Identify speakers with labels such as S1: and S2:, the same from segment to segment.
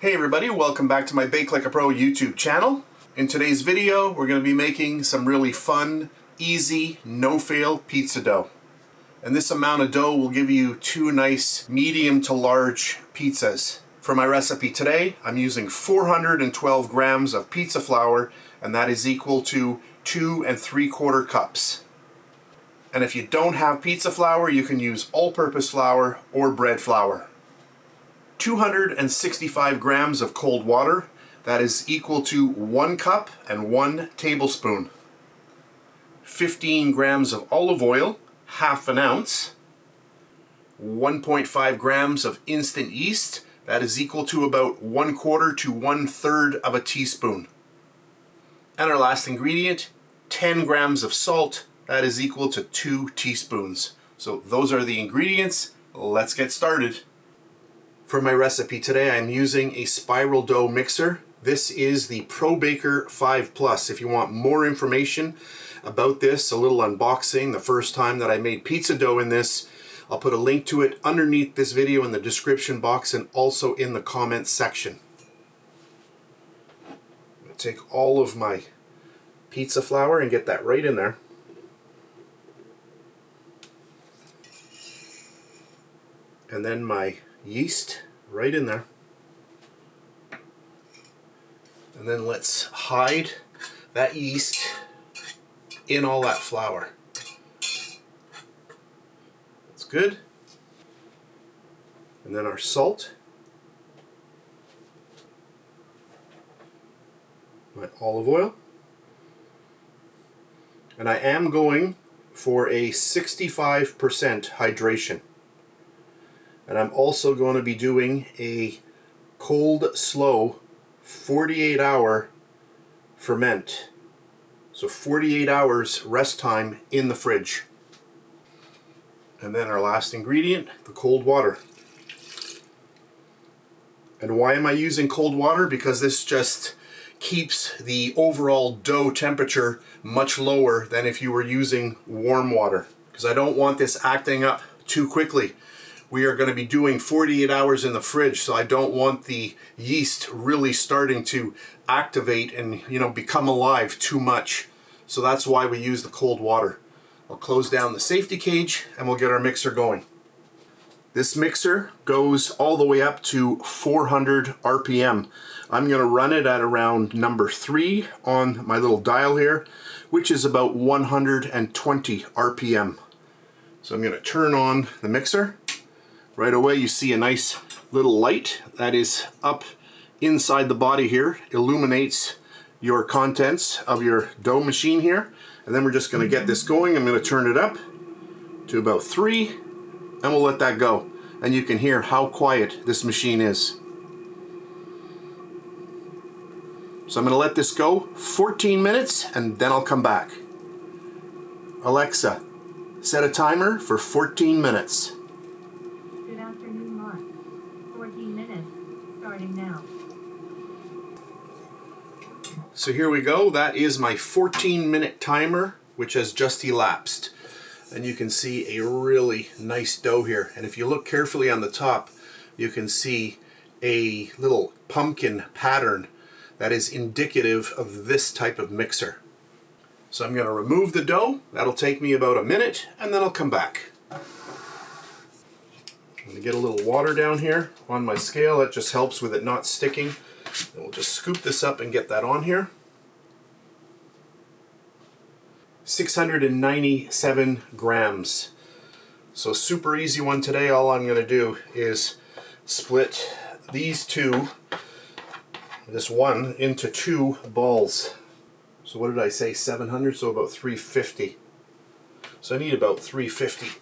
S1: Hey everybody, welcome back to my BakeLikeAPro YouTube channel. In today's video, we're going to be making some really fun, easy, no-fail pizza dough. And this amount of dough will give you two nice medium to large pizzas. For my recipe today, I'm using 412 grams of pizza flour, and that is equal to 2 3/4 cups. And if you don't have pizza flour, you can use all-purpose flour or bread flour. 265 grams of cold water, that is equal to 1 cup and 1 tablespoon. 15 grams of olive oil, half an ounce. 1.5 grams of instant yeast, that is equal to about 1/4 to 1/3 of a teaspoon. And our last ingredient, 10 grams of salt, that is equal to 2 teaspoons. So those are the ingredients. Let's get started. For my recipe today, I'm using a spiral dough mixer. This is the ProBaker 5 Plus. If you want more information about this, a little unboxing, the first time that I made pizza dough in this, I'll put a link to it underneath this video in the description box and also in the comments section. I'm going to take all of my pizza flour and get that right in there. And then my yeast right in there. And then let's hide that yeast in all that flour. That's good. And then our salt, my olive oil, and I am going for a 65% hydration. And I'm also going to be doing a cold, slow, 48-hour ferment. So 48 hours rest time in the fridge. And then our last ingredient, the cold water. And why am I using cold water? Because this just keeps the overall dough temperature much lower than if you were using warm water. Because I don't want this acting up too quickly. We are going to be doing 48 hours in the fridge, so I don't want the yeast really starting to activate and, become alive too much. So that's why we use the cold water. I'll close down the safety cage and we'll get our mixer going. This mixer goes all the way up to 400 RPM. I'm going to run it at around number 3 on my little dial here, which is about 120 RPM. So I'm going to turn on the mixer. Right away you see a nice little light that is up inside the body here, illuminates your contents of your dough machine here. And then we're just going to get this going. I'm going to turn it up to about 3 and we'll let that go. And you can hear how quiet this machine is. So I'm going to let this go 14 minutes and then I'll come back. Alexa, set a timer for 14 minutes.
S2: Now.
S1: So here we go. That is my 14-minute timer, which has just elapsed. And you can see a really nice dough here. And if you look carefully on the top, you can see a little pumpkin pattern that is indicative of this type of mixer. So I'm going to remove the dough. That'll take me about a minute, and then I'll come back. I'm going to get a little water down here on my scale. That just helps with it not sticking. And we'll just scoop this up and get that on here. 697 grams. So super easy one today. All I'm going to do is split these two, this one, into 2 balls. So what did I say, 700? So about 350. So I need about 350.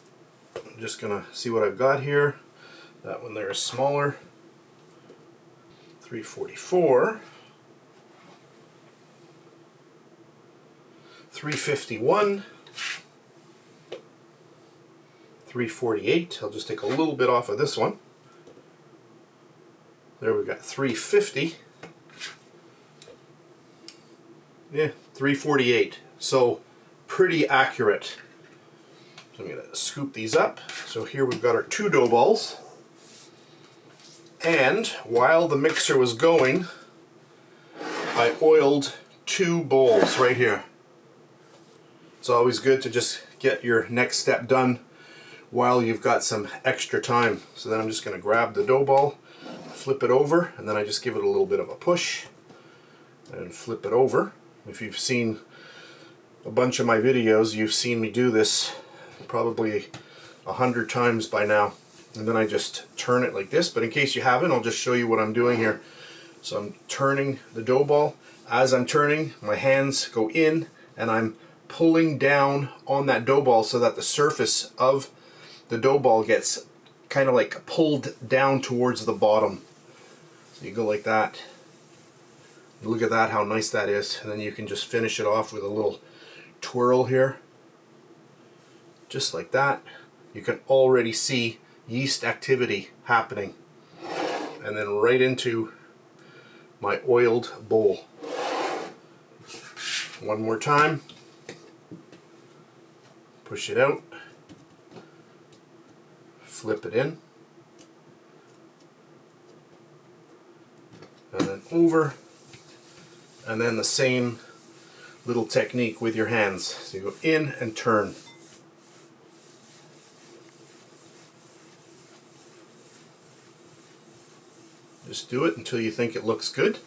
S1: I'm just going to see what I've got here. That one there is smaller. 344. 351. 348. I'll just take a little bit off of this one. There we got 350. Yeah, 348. So pretty accurate. So I'm going to scoop these up. So here we've got our 2 dough balls. And while the mixer was going, I oiled 2 bowls right here. It's always good to just get your next step done while you've got some extra time. So then I'm just going to grab the dough ball, flip it over, and then I just give it a little bit of a push and flip it over. If you've seen a bunch of my videos, you've seen me do this probably 100 times by now. And then I just turn it like this, but in case you haven't, I'll just show you what I'm doing here. So I'm turning the dough ball. As I'm turning, my hands go in and I'm pulling down on that dough ball so that the surface of the dough ball gets kind of like pulled down towards the bottom. So you go like that. Look at that, how nice that is. And then you can just finish it off with a little twirl here. Just like that. You can already see yeast activity happening. And then right into my oiled bowl. One more time. Push it out. Flip it in. And then over. And then the same little technique with your hands. So you go in and turn. Just do it until you think it looks good.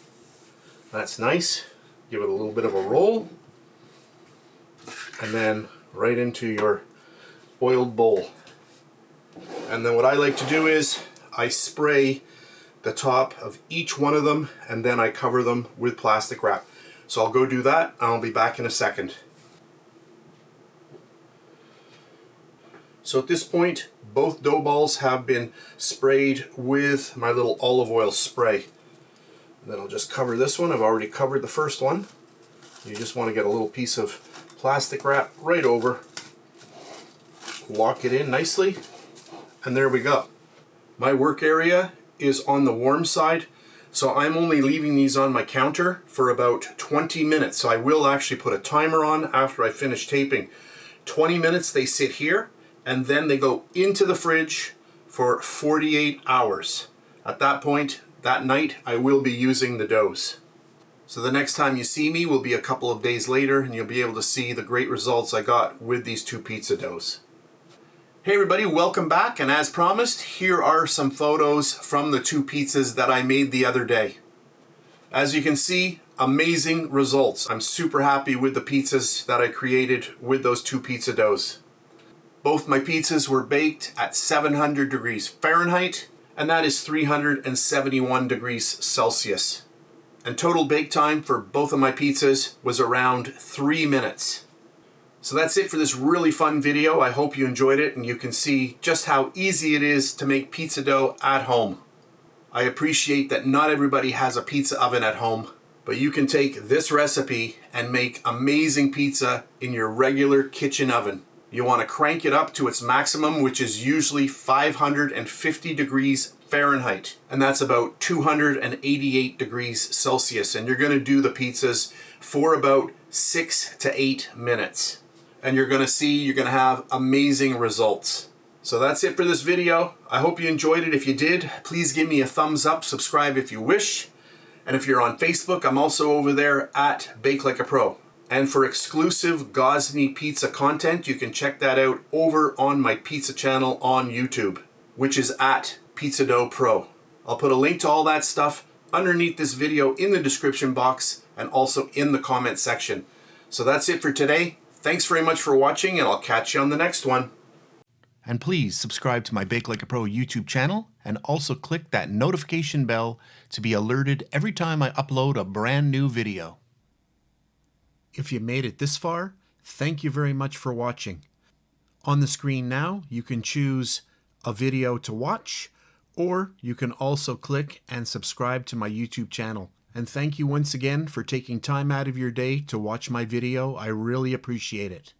S1: That's nice. Give it a little bit of a roll. And then right into your oiled bowl. And then what I like to do is I spray the top of each one of them and then I cover them with plastic wrap. So I'll go do that and I'll be back in a second. So at this point, both dough balls have been sprayed with my little olive oil spray. And then I'll just cover this one. I've already covered the first one. You just want to get a little piece of plastic wrap right over. Lock it in nicely. And there we go. My work area is on the warm side, so I'm only leaving these on my counter for about 20 minutes. So I will actually put a timer on after I finish taping. 20 minutes they sit here, and then they go into the fridge for 48 hours. At that point, that night, I will be using the doughs. So the next time you see me will be a couple of days later, and you'll be able to see the great results I got with these 2 pizza doughs. Hey everybody, welcome back, and as promised, here are some photos from the 2 pizzas that I made the other day. As you can see, amazing results. I'm super happy with the pizzas that I created with those 2 pizza doughs. Both my pizzas were baked at 700 degrees Fahrenheit, and that is 371 degrees Celsius. And total bake time for both of my pizzas was around 3 minutes. So that's it for this really fun video. I hope you enjoyed it and you can see just how easy it is to make pizza dough at home. I appreciate that not everybody has a pizza oven at home, but you can take this recipe and make amazing pizza in your regular kitchen oven. You want to crank it up to its maximum, which is usually 550 degrees Fahrenheit, and that's about 288 degrees Celsius. And you're going to do the pizzas for about 6 to 8 minutes. And you're going to see you're going to have amazing results. So that's it for this video. I hope you enjoyed it. If you did, please give me a thumbs up, subscribe if you wish. And if you're on Facebook, I'm also over there at BakeLikeAPro. And for exclusive Gozney pizza content, you can check that out over on my pizza channel on YouTube, which is at Pizza Dough Pro. I'll put a link to all that stuff underneath this video in the description box and also in the comment section. So that's it for today. Thanks very much for watching, and I'll catch you on the next one. And please subscribe to my BakeLikeAPro YouTube channel and also click that notification bell to be alerted every time I upload a brand new video. If you made it this far, thank you very much for watching. On the screen now, you can choose a video to watch, or you can also click and subscribe to my YouTube channel. And thank you once again for taking time out of your day to watch my video. I really appreciate it.